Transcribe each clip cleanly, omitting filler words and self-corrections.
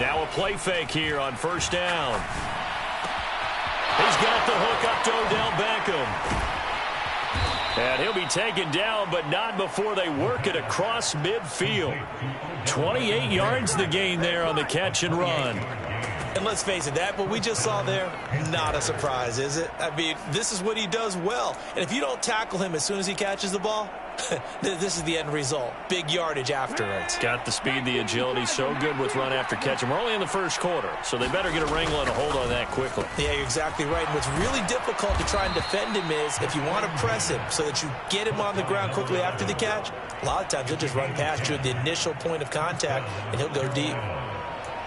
Now a play fake here on first down. He's got the hook up to Odell Beckham. And he'll be taken down, but not before they work it across midfield. 28 yards the gain there on the catch and run. And let's face it, that what we just saw there, not a surprise, is it? I mean, this is what he does well. And if you don't tackle him as soon as he catches the ball, this is the end result. Big yardage afterwards. Got the speed, the agility, so good with run after catch. And we're only in the first quarter, so they better get a wrangle and a hold on that quickly. Yeah, you're exactly right. And what's really difficult to try and defend him is if you want to press him so that you get him on the ground quickly after the catch, a lot of times he'll just run past you at the initial point of contact, and he'll go deep.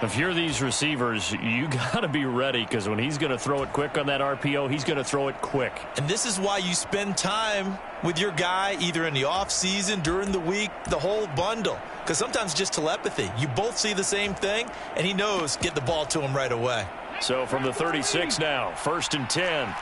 If you're these receivers, you got to be ready, because when he's going to throw it quick on that RPO, he's going to throw it quick. And this is why you spend time with your guy either in the offseason, during the week, the whole bundle. Because sometimes just telepathy. You both see the same thing, and he knows get the ball to him right away. So from the 36 now, 1st and 10.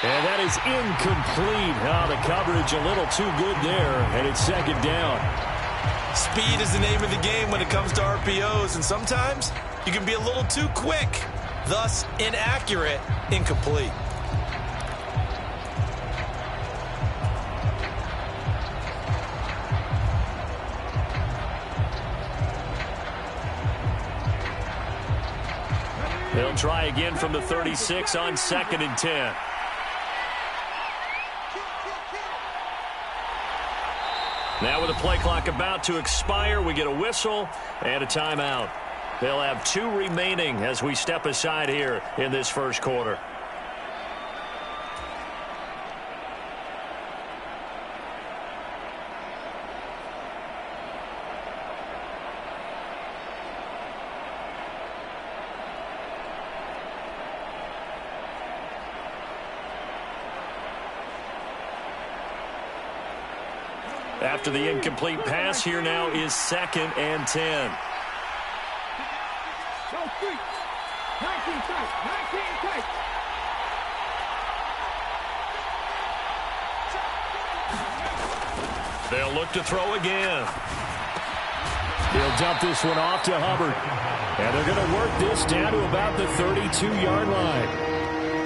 And that is incomplete. Oh, the coverage a little too good there, and it's 2nd down. Speed is the name of the game when it comes to RPOs, and sometimes you can be a little too quick, thus inaccurate, incomplete. They'll try again from the 36 on 2nd and 10. Now with the play clock about to expire, we get a whistle and a timeout. They'll have 2 remaining as we step aside here in this first quarter. After the incomplete pass, here now is 2nd and 10. They'll look to throw again. He'll dump this one off to Hubbard. And they're going to work this down to about the 32-yard line.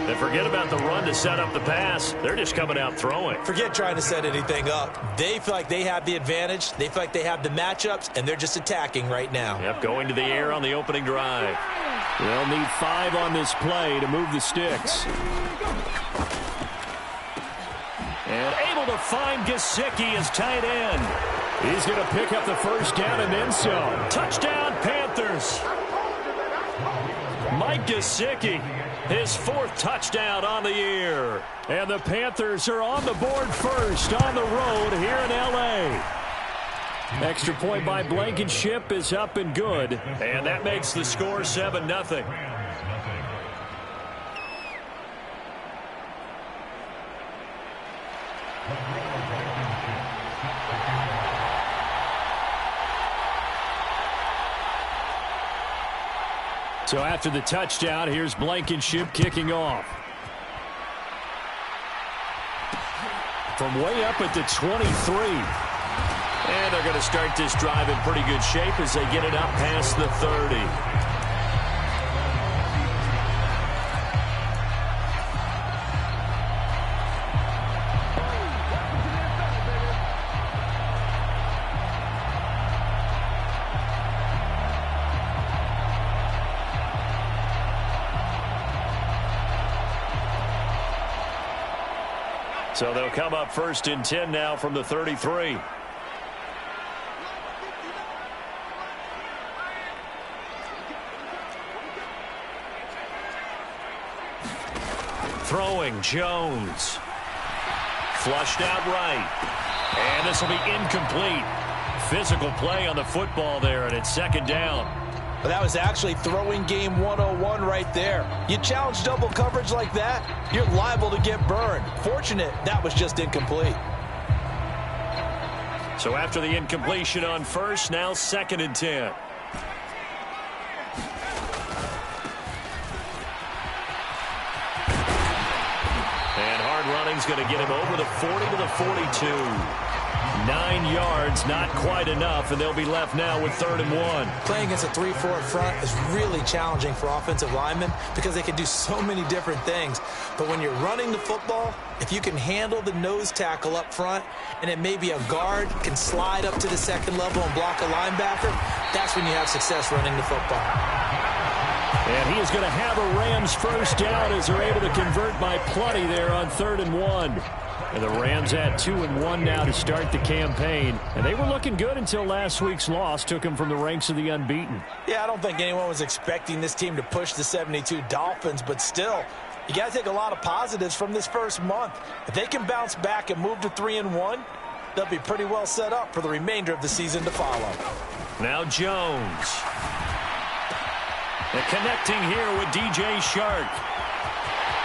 And forget about the run to set up the pass. They're just coming out throwing. Forget trying to set anything up. They feel like they have the advantage. They feel like they have the matchups, and they're just attacking right now. Yep, going to the air on the opening drive. They'll need 5 on this play to move the sticks. And able to find Gesicki as tight end. He's going to pick up the first down and then some. Touchdown, Panthers. Mike Gesicki, his 4th touchdown on the year. And the Panthers are on the board first on the road here in L.A. Extra point by Blankenship is up and good. And that makes the score 7-0. So after the touchdown, here's Blankenship kicking off. From way up at the 23. And they're going to start this drive in pretty good shape as they get it up past the 30. So they'll come up 1st and 10 now from the 33. Throwing, Jones. Flushed out right. And this will be incomplete. Physical play on the football there, and it's 2nd down. But that was actually throwing game 101 right there. You challenge double coverage like that, you're liable to get burned. Fortunate that was just incomplete. So after the incompletion on first, now 2nd and 10. And hard running's going to get him over the 40 to the 42. 9 yards, not quite enough, and they'll be left now with 3rd and 1. Playing against a 3-4 front is really challenging for offensive linemen because they can do so many different things. But when you're running the football, if you can handle the nose tackle up front, and it may be a guard can slide up to the 2nd level and block a linebacker, that's when you have success running the football. And he is going to have a Rams 1st down as they're able to convert by plenty there on 3rd and 1. And the Rams at 2-1 now to start the campaign. And they were looking good until last week's loss took them from the ranks of the unbeaten. Yeah, I don't think anyone was expecting this team to push the 72 Dolphins, but still, you got to take a lot of positives from this first month. If they can bounce back and move to 3-1, they'll be pretty well set up for the remainder of the season to follow. Now Jones. And connecting here with DJ Shark.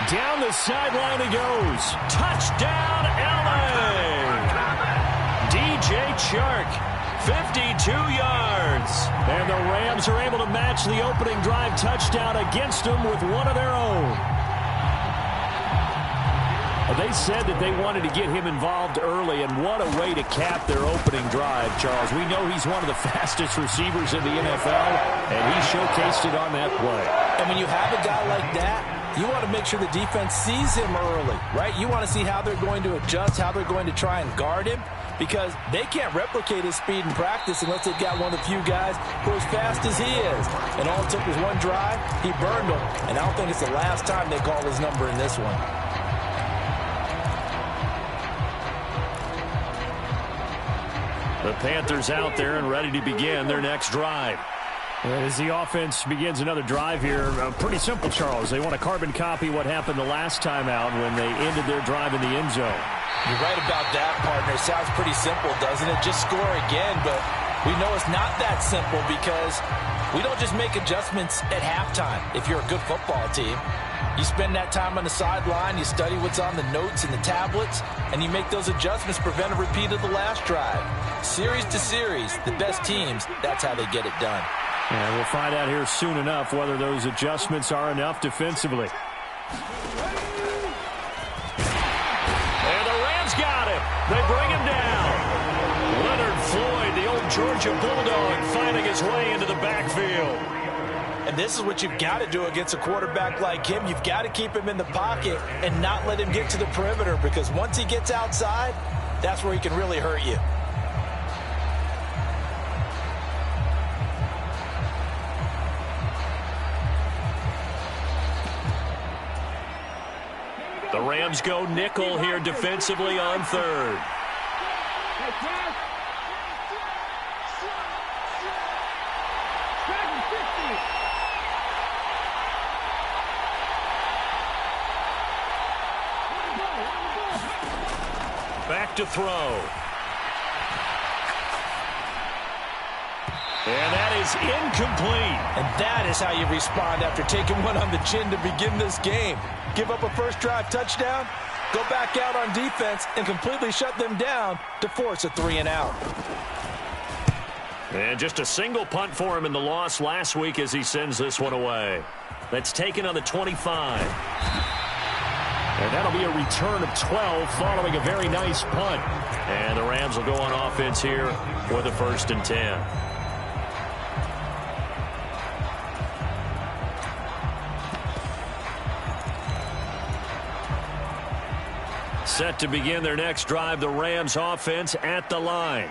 Down the sideline he goes. Touchdown, LA! DJ Chark, 52 yards. And the Rams are able to match the opening drive touchdown against them with one of their own. They said that they wanted to get him involved early, and what a way to cap their opening drive, Charles. We know he's one of the fastest receivers in the NFL, and he showcased it on that play. And when you have a guy like that, you want to make sure the defense sees him early, right? You want to see how they're going to adjust, how they're going to try and guard him, because they can't replicate his speed in practice unless they've got one of the few guys who are as fast as he is. And all it took was one drive, he burned him, and I don't think it's the last time they call his number in this one. The Panthers out there and ready to begin their next drive. As the offense begins another drive here, pretty simple, Charles. They want to carbon copy what happened the last time out when they ended their drive in the end zone. You're right about that, partner. It sounds pretty simple, doesn't it? Just score again, but we know it's not that simple because we don't just make adjustments at halftime if you're a good football team. You spend that time on the sideline, you study what's on the notes and the tablets, and you make those adjustments to prevent a repeat of the last drive. Series to series, the best teams, that's how they get it done. And we'll find out here soon enough whether those adjustments are enough defensively. And the Rams got him. They bring him down. Leonard Floyd, the old Georgia Bulldog, finding his way into the backfield. And this is what you've got to do against a quarterback like him. You've got to keep him in the pocket and not let him get to the perimeter, because once he gets outside, that's where he can really hurt you. The Rams go nickel here defensively on 3rd. Back to throw. And that is incomplete. And that is how you respond after taking one on the chin to begin this game. Give up a first drive touchdown, go back out on defense, and completely shut them down to force a 3-and-out. And just a single punt for him in the loss last week as he sends this one away. That's taken on the 25. And that'll be a return of 12 following a very nice punt. And the Rams will go on offense here with a 1st and 10. Set to begin their next drive, the Rams offense at the line.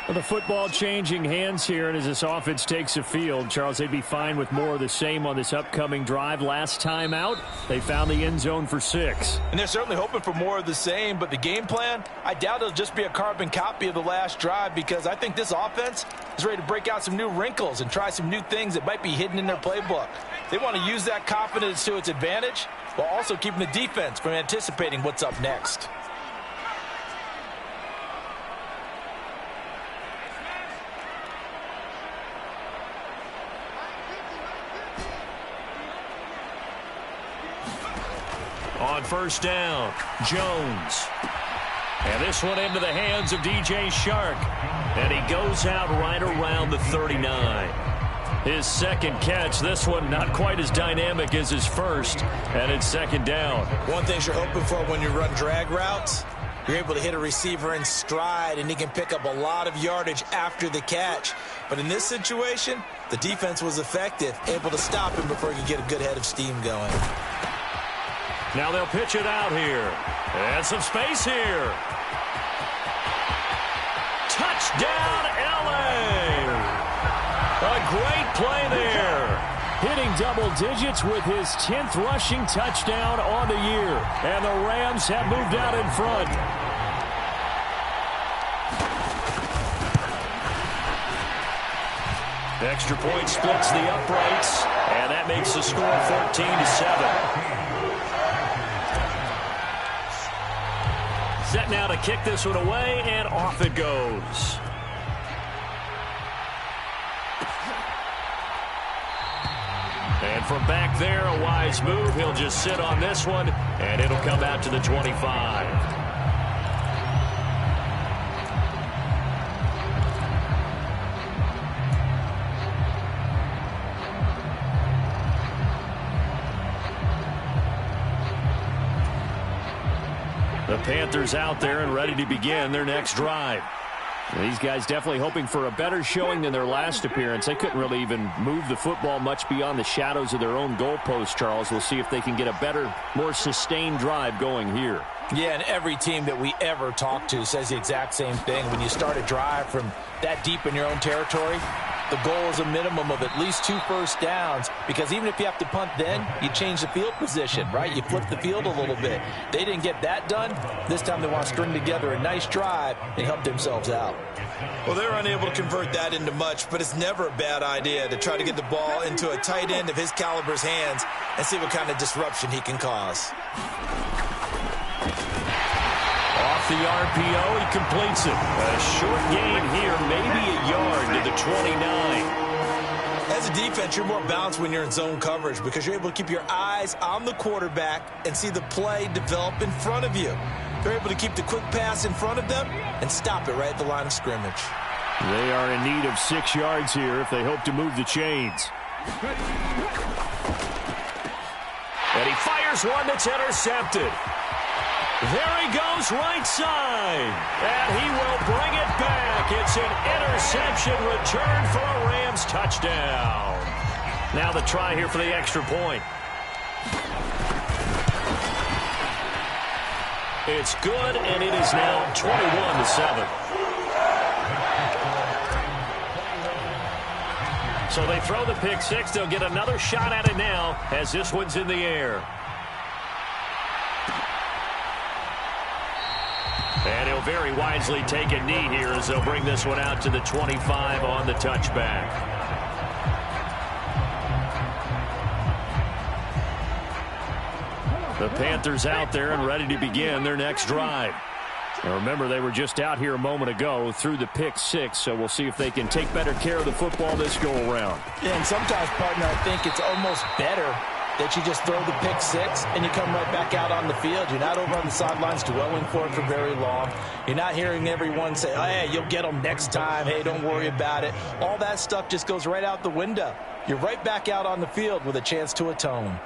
Well, the football changing hands here, and as this offense takes the field, Charles, they'd be fine with more of the same on this upcoming drive. Last time out, they found the end zone for 6. And they're certainly hoping for more of the same, but the game plan, I doubt it'll just be a carbon copy of the last drive, because I think this offense is ready to break out some new wrinkles and try some new things that might be hidden in their playbook. They want to use that confidence to its advantage while also keeping the defense from anticipating what's up next. On 1st down, Jones. And this one into the hands of DJ Shark. And he goes out right around the 39. His second catch, this one not quite as dynamic as his first, and it's second down. One thing you're hoping for when you run drag routes, you're able to hit a receiver in stride, and he can pick up a lot of yardage after the catch. But in this situation, the defense was effective, able to stop him before he could get a good head of steam going. Now they'll pitch it out here. And some space here. Touchdown, L.A. A great play there. Hitting double digits with his 10th rushing touchdown on the year. And the Rams have moved out in front. Extra point splits the uprights. And that makes the score 14-7. Set now to kick this one away, and off it goes. And from back there, a wise move. He'll just sit on this one, and it'll come out to the 25. The Panthers out there and ready to begin their next drive. These guys definitely hoping for a better showing than their last appearance. They couldn't really even move the football much beyond the shadows of their own goalpost, Charles. We'll see if they can get a better, more sustained drive going here. Yeah, and every team that we ever talk to says the exact same thing. When you start a drive from that deep in your own territory, the goal is a minimum of at least 2 first downs, because even if you have to punt then, you change the field position, right? You flip the field a little bit. They didn't get that done. This time they want to string together a nice drive and help themselves out. Well, they're unable to convert that into much, but it's never a bad idea to try to get the ball into a tight end of his caliber's hands and see what kind of disruption he can cause. Off the RPO, he completes it. A short gain here, maybe a yard to the 29. As a defense, you're more balanced when you're in zone coverage because you're able to keep your eyes on the quarterback and see the play develop in front of you. They're able to keep the quick pass in front of them and stop it right at the line of scrimmage. They are in need of 6 yards here if they hope to move the chains. And he fires one that's intercepted. There he goes right side. And he will bring it back. It's an interception return for a Rams touchdown. Now the try here for the extra point. It's good, and it is now 21-7. So they throw the pick six. They'll get another shot at it now as this one's in the air. And he'll very wisely take a knee here as they'll bring this one out to the 25 on the touchback. The Panthers out there and ready to begin their next drive. Now remember, they were just out here a moment ago through the pick six, so we'll see if they can take better care of the football this go-around. Yeah, and sometimes, partner, I think it's almost better that you just throw the pick six and you come right back out on the field. You're not over on the sidelines dwelling for it for very long. You're not hearing everyone say, oh, hey, you'll get them next time. Hey, don't worry about it. All that stuff just goes right out the window. You're right back out on the field with a chance to atone.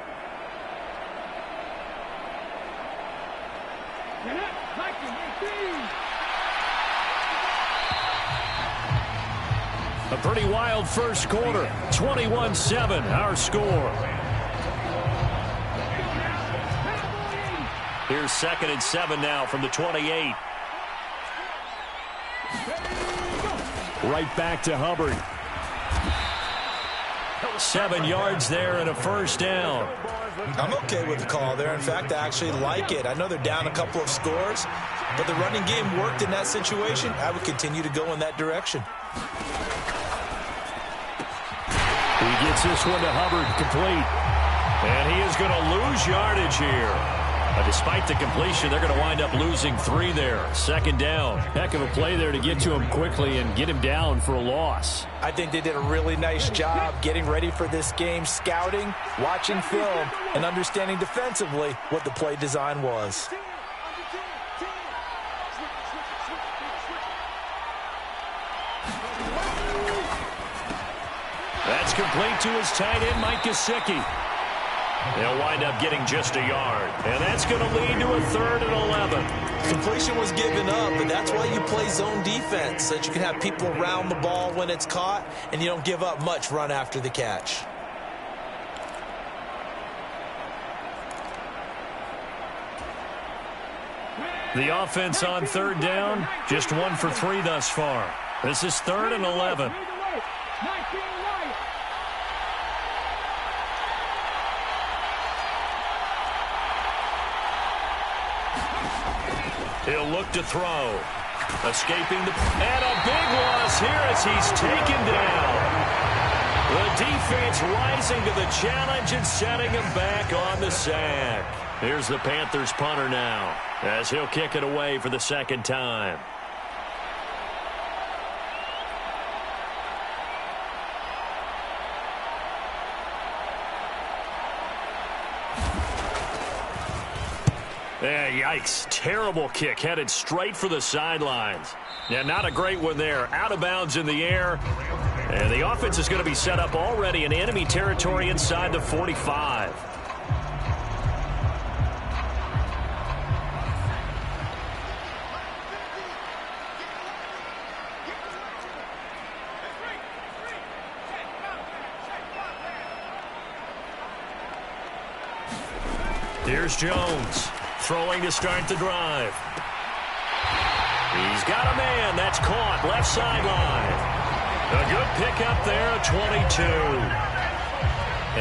A pretty wild first quarter. 21-7, our score. Here's 2nd and 7 now from the 28. Right back to Hubbard. 7 yards there and a first down. I'm okay with the call there. In fact, I actually like it. I know they're down a couple of scores, but the running game worked in that situation. I would continue to go in that direction. He gets this one to Hubbard, complete. And he is going to lose yardage here. Despite the completion, they're going to wind up losing 3 there. 2nd down. Heck of a play there to get to him quickly and get him down for a loss. I think they did a really nice job getting ready for this game, scouting, watching film, and understanding defensively what the play design was. That's complete to his tight end, Mike Gesicki. They'll wind up getting just a yard. And that's going to lead to a 3rd and 11. Completion was given up, but that's why you play zone defense, so that you can have people around the ball when it's caught, and you don't give up much run after the catch. The offense on 3rd down, just 1 for 3 thus far. This is 3rd and 11. He'll look to throw. Escaping the... And a big loss here as he's taken down. The defense rising to the challenge and setting him back on the sack. Here's the Panthers punter now, as he'll kick it away for the 2nd time. Yeah, yikes. Terrible kick headed straight for the sidelines. Yeah, not a great one there. Out of bounds in the air. And the offense is going to be set up already in enemy territory inside the 45. Here's Jones. Throwing to start the drive. He's got a man. That's caught. Left sideline. A good pickup there, a 22.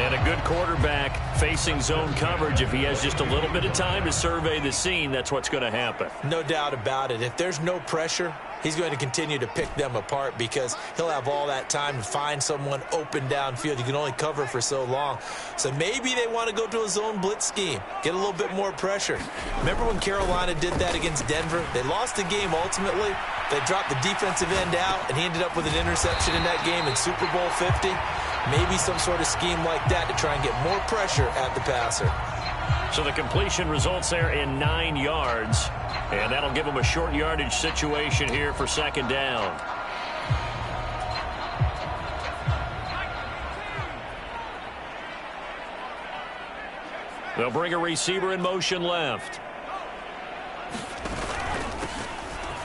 And a good quarterback facing zone coverage. If he has just a little bit of time to survey the scene, that's what's going to happen. No doubt about it. If there's no pressure, he's going to continue to pick them apart because he'll have all that time to find someone open downfield. You can only cover for so long. So maybe they want to go to a zone blitz scheme, get a little bit more pressure. Remember when Carolina did that against Denver? They lost the game ultimately. They dropped the defensive end out, and he ended up with an interception in that game in Super Bowl 50. Maybe some sort of scheme like that to try and get more pressure at the passer. So the completion results there in 9 yards. And that'll give them a short yardage situation here for 2nd down. They'll bring a receiver in motion left.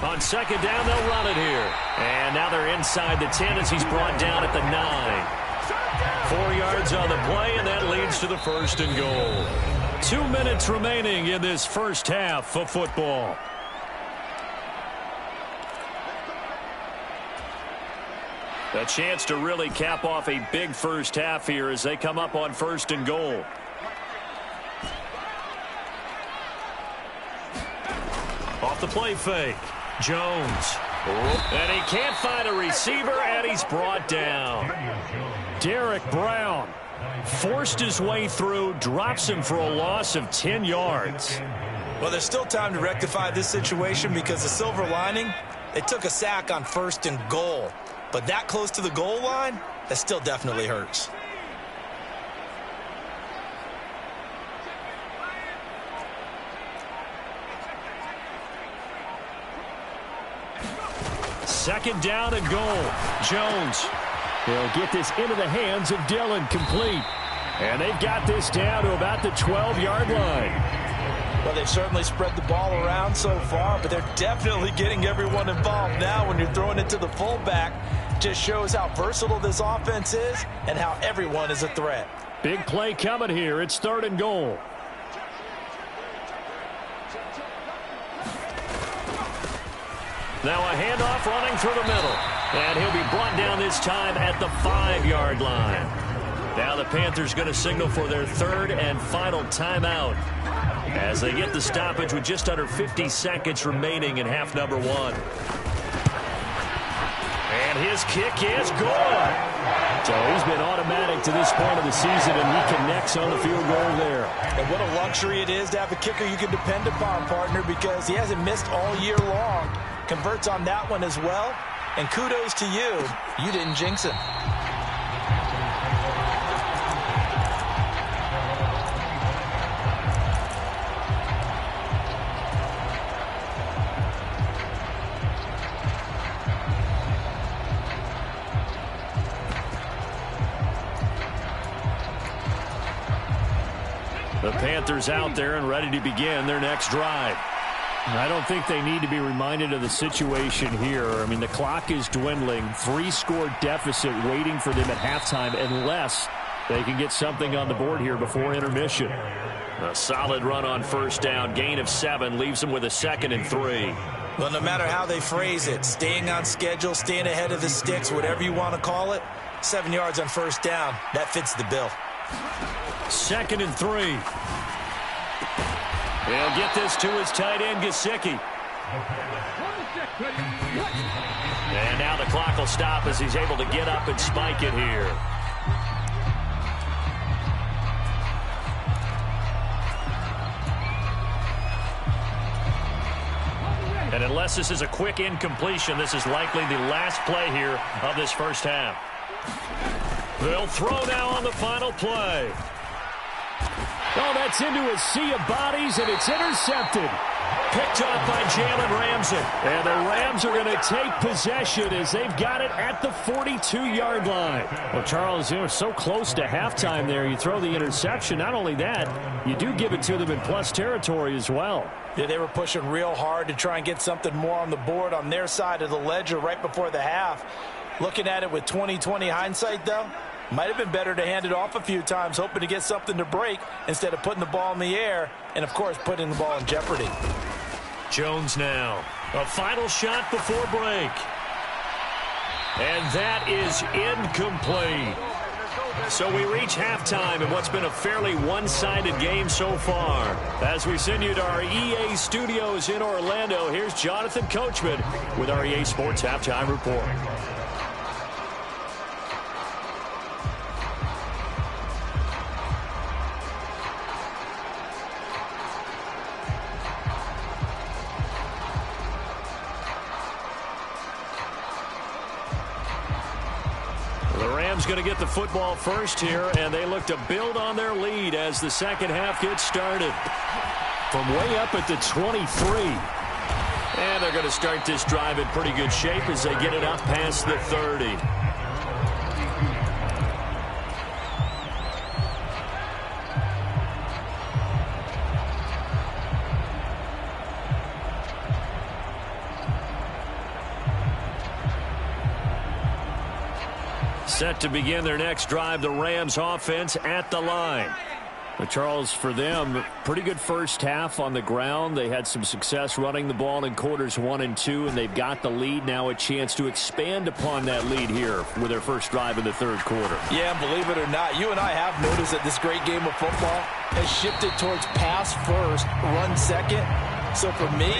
On 2nd down, they'll run it here. And now they're inside the 10 as he's brought down at the 9. 4 yards on the play, and that leads to the 1st and goal. 2 minutes remaining in this first half of football. A chance to really cap off a big first half here as they come up on 1st and goal. Off the play fake. Jones. And he can't find a receiver, and he's brought down. Derek Brown forced his way through, drops him for a loss of 10 yards. Well, there's still time to rectify this situation because the silver lining, they took a sack on 1st and goal. But that close to the goal line, that still definitely hurts. Second down and goal. Jones. He'll get this into the hands of Dillon, complete. And they've got this down to about the 12-yard line. Well, they've certainly spread the ball around so far, but they're definitely getting everyone involved now when you're throwing it to the fullback. Just shows how versatile this offense is and how everyone is a threat. Big play coming here. It's 3rd and goal. Now a handoff running through the middle. And he'll be brought down this time at the 5-yard line. Now the Panthers going to signal for their 3rd and final timeout as they get the stoppage with just under 50 seconds remaining in half number 1. And his kick is good. So he's been automatic to this point of the season, and he connects on the field goal there. And what a luxury it is to have a kicker you can depend upon, partner, because he hasn't missed all year long. Converts on that one as well. And kudos to you. You didn't jinx him. The Panthers out there and ready to begin their next drive. I don't think they need to be reminded of the situation here. I mean, the clock is dwindling. 3-score deficit waiting for them at halftime unless they can get something on the board here before intermission. A solid run on first down. Gain of 7 leaves them with a 2nd and 3. Well, no matter how they phrase it, staying on schedule, staying ahead of the sticks, whatever you want to call it, 7 yards on first down, that fits the bill. 2nd and 3. He'll get this to his tight end, Gesicki. And now the clock will stop as he's able to get up and spike it here. And unless this is a quick incompletion, this is likely the last play here of this first half. They'll throw now on the final play. Oh, that's into a sea of bodies, and it's intercepted. Picked off by Jalen Ramsey. And the Rams are going to take possession as they've got it at the 42-yard line. Well, Charles, you know, so close to halftime there. You throw the interception. Not only that, you do give it to them in plus territory as well. Yeah, they were pushing real hard to try and get something more on the board on their side of the ledger right before the half. Looking at it with 20/20 hindsight, though, might have been better to hand it off a few times, hoping to get something to break instead of putting the ball in the air and, of course, putting the ball in jeopardy. Jones now. A final shot before break. And that is incomplete. So we reach halftime in what's been a fairly one-sided game so far. As we send you to our EA studios in Orlando, here's Jonathan Coachman with our EA Sports Halftime Report. Going to get the football first here, and they look to build on their lead as the second half gets started. From way up at the 23. And they're going to start this drive in pretty good shape as they get it up past the 30. Set to begin their next drive, the Rams offense at the line. But Charles, for them, pretty good first half on the ground. They had some success running the ball in quarters 1 and 2, and they've got the lead now, a chance to expand upon that lead here with their first drive in the third quarter. Yeah, believe it or not, you and I have noticed that this great game of football has shifted towards pass first, run second. So for me,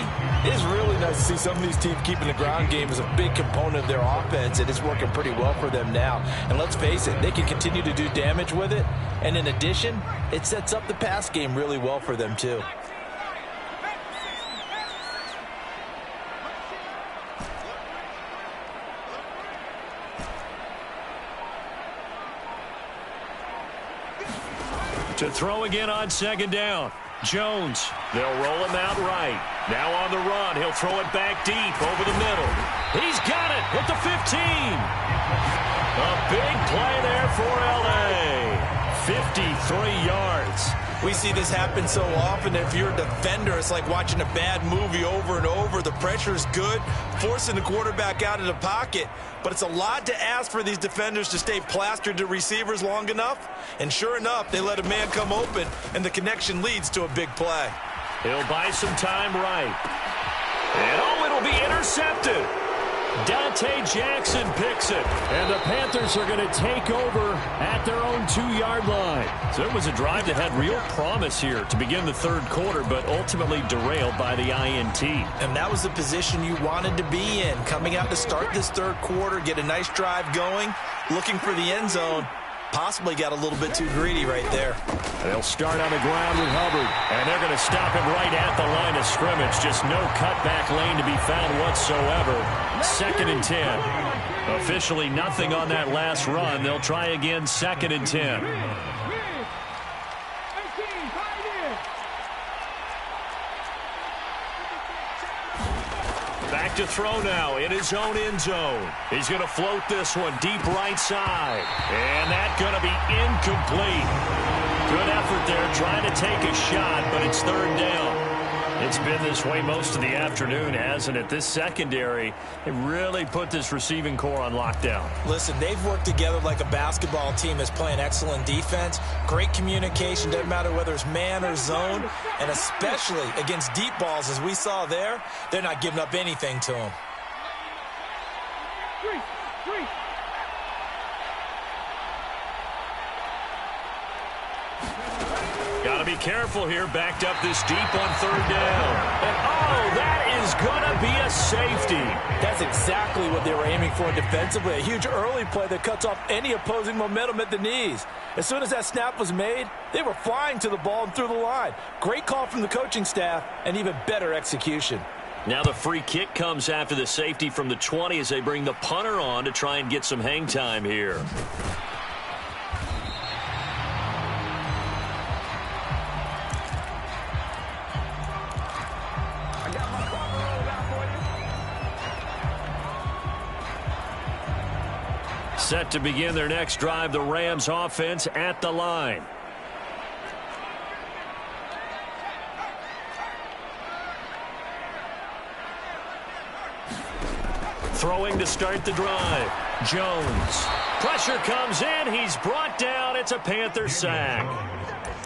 it's really nice to see some of these teams keeping the ground game as a big component of their offense, and it's working pretty well for them now. And let's face it, they can continue to do damage with it. And in addition, it sets up the pass game really well for them too. To throw again on second down. Jones, they'll roll him out right. Now on the run, he'll throw it back deep over the middle. He's got it at the 15. A big play there for L.A. 53 yards. We see this happen so often. If you're a defender, it's like watching a bad movie over and over. The pressure's good, forcing the quarterback out of the pocket. But it's a lot to ask for these defenders to stay plastered to receivers long enough. And sure enough, they let a man come open, and the connection leads to a big play. He'll buy some time right. And oh, it'll be intercepted. Dante Jackson picks it. And the Panthers are going to take over at their own 2-yard line. So it was a drive that had real promise here to begin the third quarter, but ultimately derailed by the INT. And that was the position you wanted to be in. Coming out to start this third quarter, get a nice drive going, looking for the end zone. Possibly got a little bit too greedy right there. They'll start on the ground with Hubbard. And they're going to stop him right at the line of scrimmage. Just no cutback lane to be found whatsoever. 2nd and 10. Officially nothing on that last run. They'll try again, 2nd and 10. Back to throw now in his own end zone. He's going to float this one deep right side. And that's going to be incomplete. Good effort there, trying to take a shot, but it's third down. It's been this way most of the afternoon, hasn't it? This secondary, they really put this receiving core on lockdown. Listen, they've worked together like a basketball team that's playing excellent defense. Great communication, doesn't matter whether it's man or zone. And especially against deep balls, as we saw there, they're not giving up anything to them. Got to be careful here. Backed up this deep on third down. And, oh, that is going to be a safety. That's exactly what they were aiming for defensively. A huge early play that cuts off any opposing momentum at the knees. As soon as that snap was made, they were flying to the ball and through the line. Great call from the coaching staff and even better execution. Now the free kick comes after the safety from the 20 as they bring the punter on to try and get some hang time here. Set to begin their next drive, the Rams offense at the line. Throwing to start the drive. Jones. Pressure comes in. He's brought down. It's a Panther sack.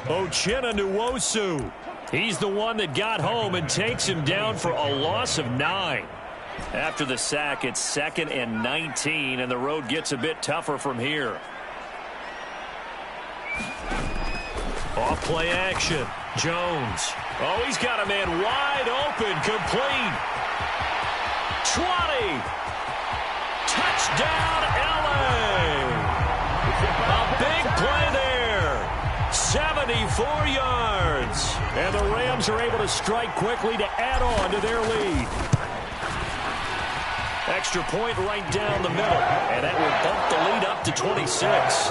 Uchenna Nwosu. He's the one that got home and takes him down for a loss of 9. After the sack, it's 2nd and 19, and the road gets a bit tougher from here. Off play action. Jones. Oh, he's got a man wide open. Complete. 20. Touchdown, LA. A big play there. 74 yards. And the Rams are able to strike quickly to add on to their lead. Extra point right down the middle, and that will bump the lead up to 26.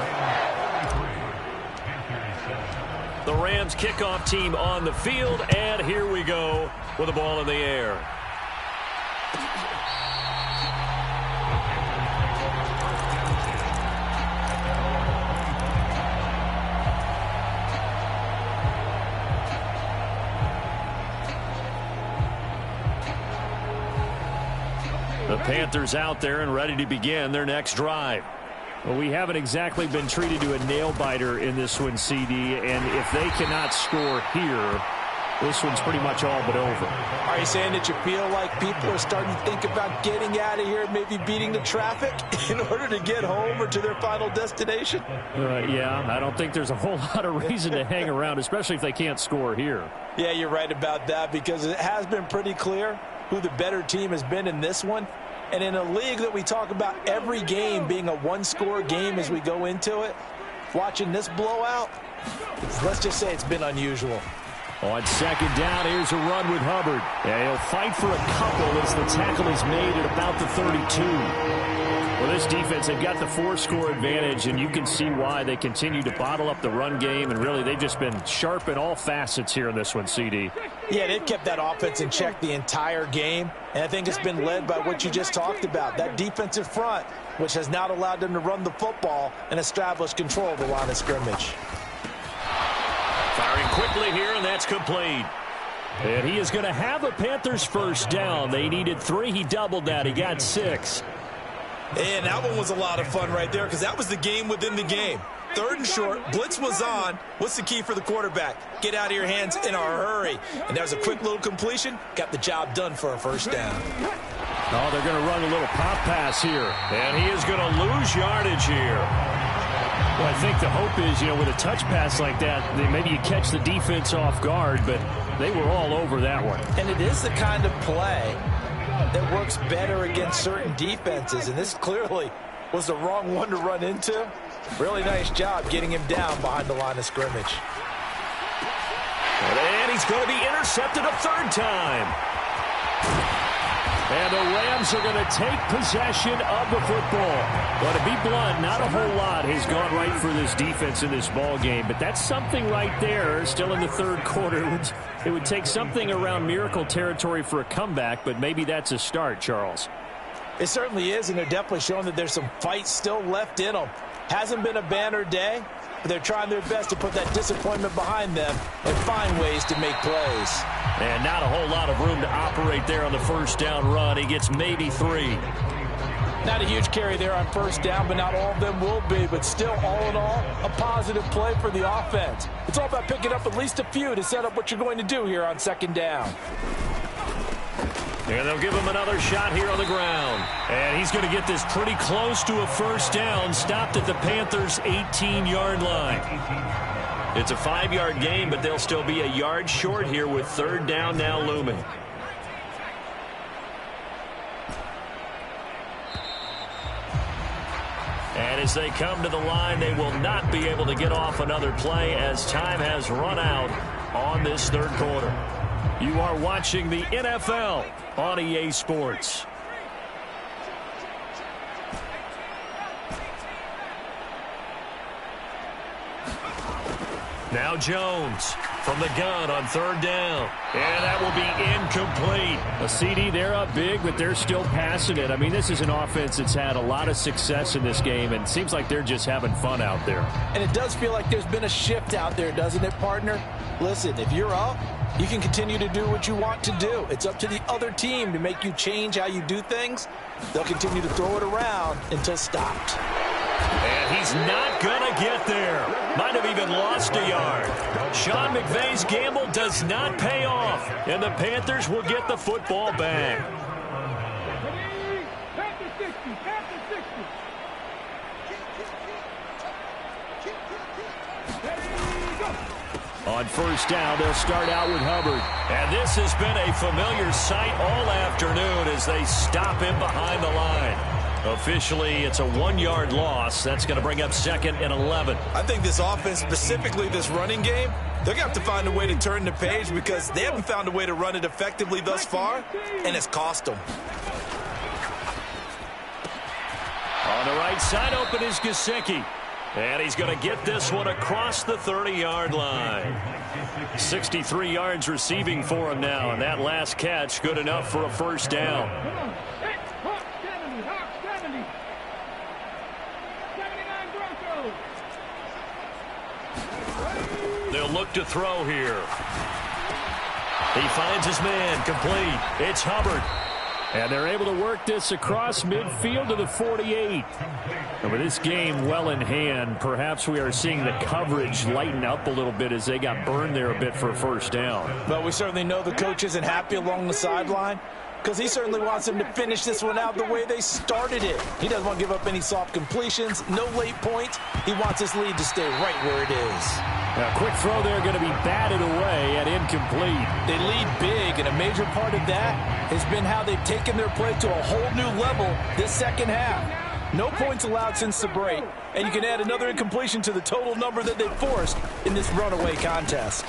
The Rams kickoff team on the field, and here we go with the ball in the air. The Panthers out there and ready to begin their next drive. Well, we haven't exactly been treated to a nail-biter in this one, CD, and if they cannot score here, this one's pretty much all but over. Are you saying that you feel like people are starting to think about getting out of here, maybe beating the traffic in order to get home or to their final destination? Yeah, I don't think there's a whole lot of reason to hang around, especially if they can't score here. Yeah, you're right about that, because it has been pretty clear who the better team has been in this one. And in a league that we talk about every game being a one-score game as we go into it, watching this blowout, let's just say it's been unusual. On second down, here's a run with Hubbard. Yeah, he'll fight for a couple as the tackle is made at about the 32. Well, this defense, they've got the 4-score advantage, and you can see why they continue to bottle up the run game, and really they've just been sharp in all facets here in this one, CD. Yeah, they've kept that offense in check the entire game, and I think it's been led by what you just talked about, that defensive front, which has not allowed them to run the football and establish control of the line of scrimmage. Firing quickly here, and that's complete. And he is going to have a Panthers first down. They needed 3. He doubled that. He got 6. And that one was a lot of fun right there, because that was the game within the game. 3rd and short, blitz was on. What's the key for the quarterback? Get out of your hands in a hurry. And that was a quick little completion. Got the job done for a first down. Oh, they're going to run a little pop pass here. And he is going to lose yardage here. Well, I think the hope is, with a touch pass like that, maybe you catch the defense off guard, but they were all over that one. And it is the kind of play that works better against certain defenses, and this clearly was the wrong one to run into. Really nice job getting him down behind the line of scrimmage. And he's going to be intercepted a 3rd time. And the Rams are going to take possession of the football. But to be blunt, not a whole lot has gone right for this defense in this ball game. But that's something right there, still in the 3rd quarter. It would take something around miracle territory for a comeback, but maybe that's a start, Charles. It certainly is, and they're definitely showing that there's some fight still left in them. Hasn't been a banner day, but they're trying their best to put that disappointment behind them and find ways to make plays. And not a whole lot of room to operate there on the first down run. He gets maybe 3. Not a huge carry there on first down, but not all of them will be. But still, all in all, a positive play for the offense. It's all about picking up at least a few to set up what you're going to do here on second down. And they'll give him another shot here on the ground. And he's going to get this pretty close to a first down, stopped at the Panthers' 18-yard line. It's a 5-yard gain, but they'll still be a yard short here with third down now looming. And as they come to the line, they will not be able to get off another play as time has run out on this third quarter. You are watching the NFL on EA Sports. Now Jones from the gun on third down. And that will be incomplete. A CD, they're up big, but they're still passing it. I mean, this is an offense that's had a lot of success in this game, and it seems like they're just having fun out there. And it does feel like there's been a shift out there, doesn't it, partner? Listen, if you're up, you can continue to do what you want to do. It's up to the other team to make you change how you do things. They'll continue to throw it around until stopped. And he's not going to get there. Might have even lost a yard. Sean McVay's gamble does not pay off, and the Panthers will get the football back. On first down, they'll start out with Hubbard. And this has been a familiar sight all afternoon as they stop him behind the line. Officially, it's a 1-yard loss. That's going to bring up 2nd and 11. I think this offense, specifically this running game, they're going to have to find a way to turn the page because they haven't found a way to run it effectively thus far, and it's cost them. On the right side, open is Gesicki. And he's going to get this one across the 30-yard line. 63 yards receiving for him now, and that last catch good enough for a first down. They'll look to throw here. He finds his man, complete. It's Hubbard. And they're able to work this across midfield to the 48. And with this game well in hand, perhaps we are seeing the coverage lighten up a little bit as they got burned there a bit for a first down. But we certainly know the coach isn't happy along the sideline because he certainly wants them to finish this one out the way they started it. He doesn't want to give up any soft completions, no late points. He wants his lead to stay right where it is. A quick throw there going to be batted away at incomplete. They lead big, and a major part of that has been how they've taken their play to a whole new level this second half. No points allowed since the break, and you can add another incompletion to the total number that they forced in this runaway contest.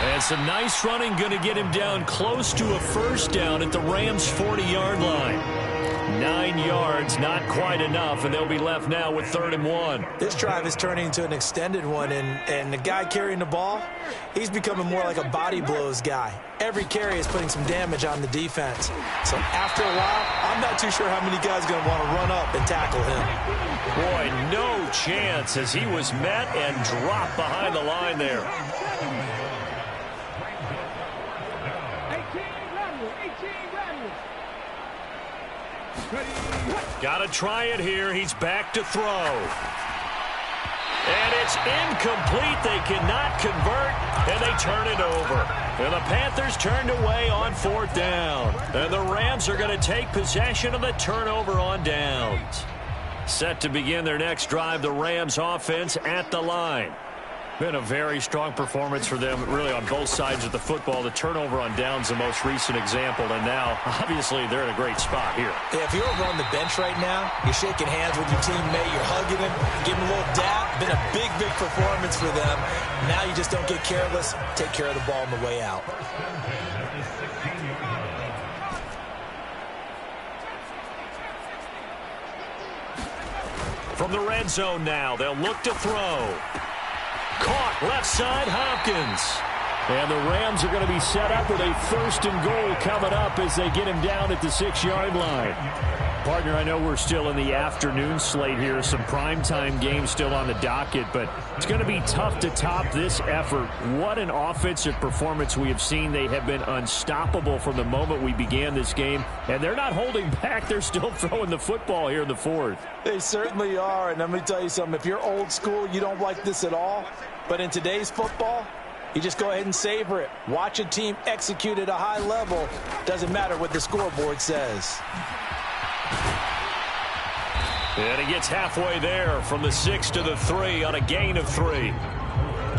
And some nice running going to get him down close to a first down at the Rams' 40-yard line. 9 yards, not quite enough, and they'll be left now with 3rd and 1. This drive is turning into an extended one, and the guy carrying the ball, he's becoming more like a body blows guy. Every carry is putting some damage on the defense. So after a while, I'm not too sure how many guys are going to want to run up and tackle him. Boy, no chance as he was met and dropped behind the line there. Got to try it here. He's back to throw. And it's incomplete. They cannot convert, and they turn it over. And the Panthers turned away on 4th down. And the Rams are going to take possession of the turnover on downs. Set to begin their next drive, the Rams offense at the line. Been a very strong performance for them, really, on both sides of the football. The turnover on downs, the most recent example, and now, obviously, they're in a great spot here. Yeah, if you're over on the bench right now, you're shaking hands with your teammate, you're hugging him, giving him a little dap. Been a big, big performance for them. Now you just don't get careless. Take care of the ball on the way out. From the red zone now, they'll look to throw. Caught left side, Hopkins. And the Rams are going to be set up with a 1st and goal coming up as they get him down at the 6-yard line. Partner, I know we're still in the afternoon slate here. Some primetime games still on the docket, but it's going to be tough to top this effort. What an offensive performance we have seen. They have been unstoppable from the moment we began this game, and they're not holding back. They're still throwing the football here in the 4th. They certainly are, and let me tell you something. If you're old school, you don't like this at all, but in today's football, you just go ahead and savor it. Watch a team execute at a high level. Doesn't matter what the scoreboard says. And he gets halfway there from the 6 to the 3 on a gain of 3.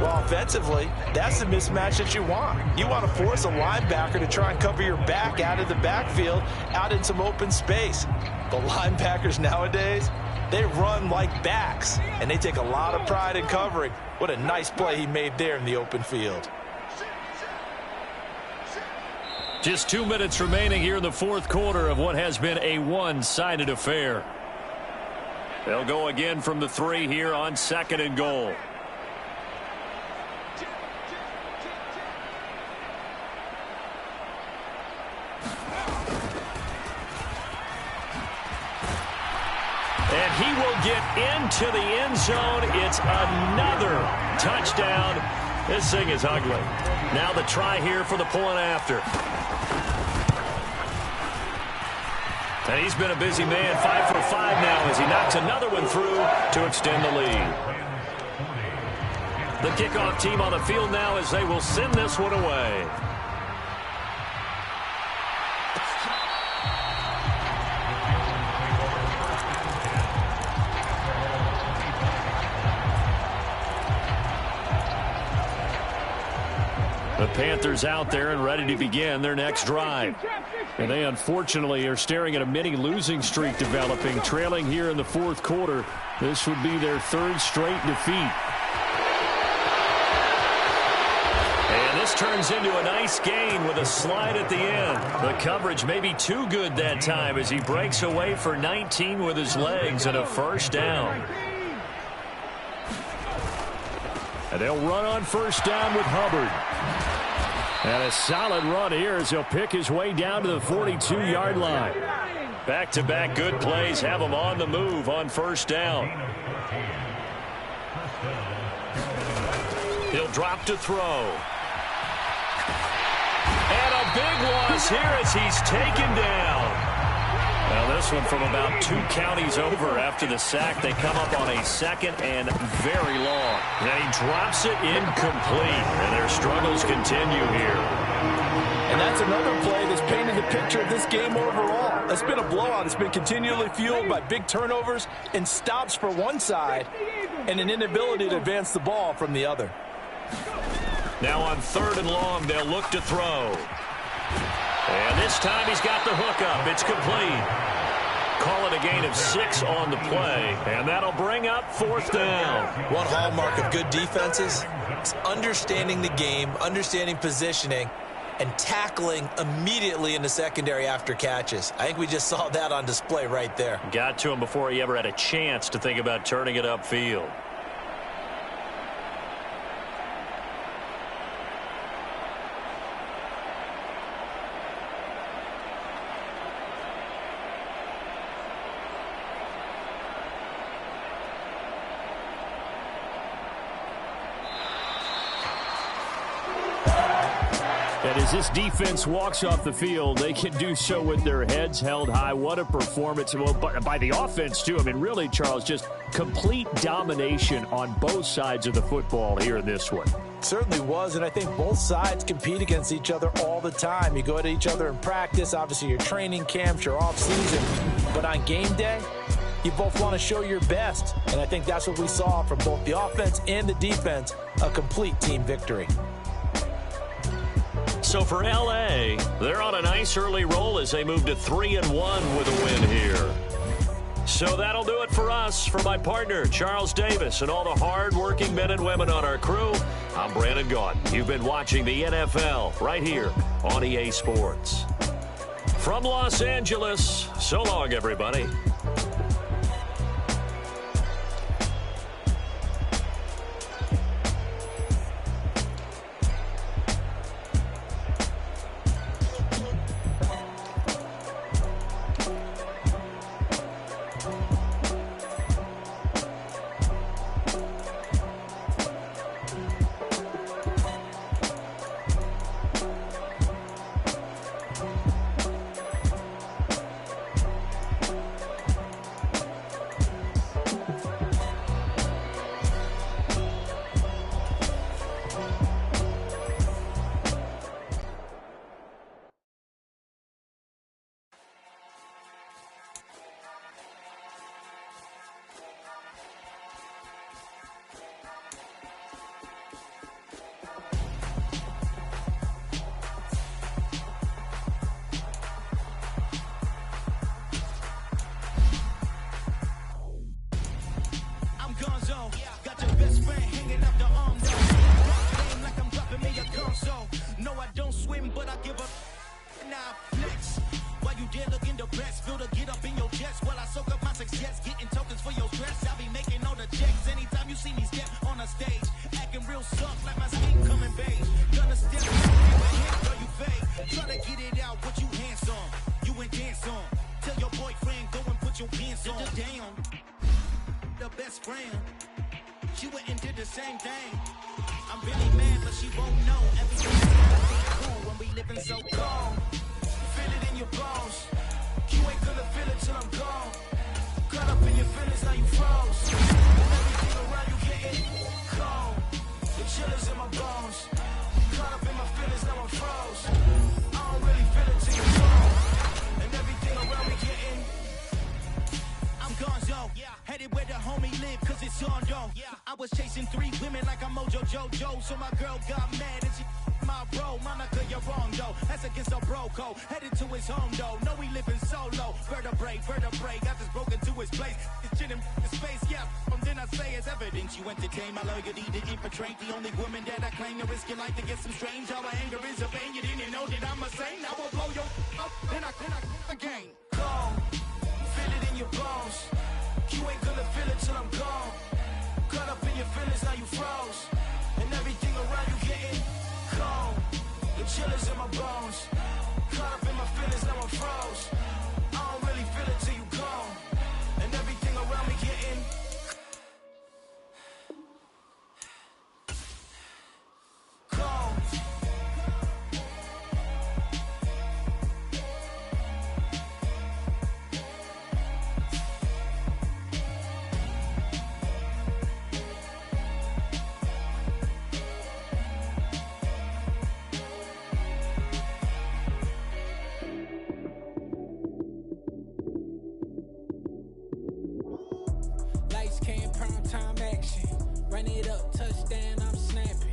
Well, offensively, that's the mismatch that you want. You want to force a linebacker to try and cover your back out of the backfield, out in some open space. The linebackers nowadays, they run like backs, and they take a lot of pride in covering. What a nice play he made there in the open field. Just 2 minutes remaining here in the 4th quarter of what has been a one-sided affair. They'll go again from the 3 here on 2nd and goal. And he will get into the end zone. It's another touchdown. This thing is ugly. Now the try here for the point after. And he's been a busy man, 5 for 5 now as he knocks another one through to extend the lead. The kickoff team on the field now as they will send this one away. The Panthers out there and ready to begin their next drive. And they unfortunately are staring at a mini losing streak developing, trailing here in the 4th quarter. This would be their 3rd straight defeat. And this turns into a nice gain with a slide at the end. The coverage may be too good that time as he breaks away for 19 with his legs and a 1st down. And they'll run on 1st down with Hubbard. And a solid run here as he'll pick his way down to the 42-yard line. Back-to-back good plays have him on the move on 1st down. He'll drop to throw. And a big loss here as he's taken down. Now this one from about 2 counties over after the sack. They come up on a 2nd and very long. And he drops it incomplete. And their struggles continue here. And that's another play that's painted the picture of this game overall. It's been a blowout. It's been continually fueled by big turnovers and stops for one side and an inability to advance the ball from the other. Now on 3rd and long, they'll look to throw. And this time he's got the hook up. It's complete. Call it a gain of 6 on the play. And that'll bring up 4th down. One hallmark of good defenses is understanding the game, understanding positioning, and tackling immediately in the secondary after catches. I think we just saw that on display right there. Got to him before he ever had a chance to think about turning it upfield. And as this defense walks off the field, they can do so with their heads held high. What a performance. Well, by the offense, too. I mean, really, Charles, just complete domination on both sides of the football here in this one. Certainly was, and I think both sides compete against each other all the time. You go at each other in practice, obviously your training camps, your off-season. But on game day, you both want to show your best. And I think that's what we saw from both the offense and the defense, a complete team victory. So for L.A., they're on a nice early roll as they move to 3-1 with a win here. So that'll do it for us. For my partner, Charles Davis, and all the hard-working men and women on our crew, I'm Brandon Gaudin. You've been watching the NFL right here on EA Sports. From Los Angeles, so long, everybody. friend hanging out the arm though. Got game like I'm dropping me a console. No, I don't swim, but I give a now flex. While you there looking depressed, feel the get up in your chest while I soak up my success, getting tokens for your stress. I be making all the checks anytime you see me step on a stage, acting real soft like my skin coming beige. Gonna step girl, you fade. Tryna get it out, what you hands on? You ain't dance on. Tell your boyfriend go and put your pants on. Down, the best friend. She went and did the same thing. I'm really mad, but she won't know. Everything's gonna be cool when we living so calm. Feel it in your bones. You ain't gonna feel it till I'm gone. Caught up in your feelings, now you froze. Everything around you getting cold. The chillers in my bones. Caught up in my feelings, now I'm froze. I don't really feel it till you're gone. And everything around me getting I'm gonzo, headed where the homie live, cause it's on though. I was chasing 3 women like I'm Mojo Jojo, so my girl got mad and she my bro. Monica, you're wrong though, that's against a bro code. Headed to his home though, no we living solo. Vertebrae, got this broken to his place. This shit in his face, from then I say it's evidence. You entertain my loyalty to infiltrate. The only woman that I claim to risk your life to get some strange. All my anger is a pain, you didn't know that I'm a saint. Now I'll blow your up, then I again. Cold. Feel it in your bones. You ain't gonna feel it till I'm gone. Caught up in your feelings, now you froze. And everything around you getting cold. The chillers in my bones. Caught up in my feelings, now I'm froze. I don't really feel it till you gone. And everything around me getting cold. Lights came, prime time action. Run it up, touchdown, I'm snapping.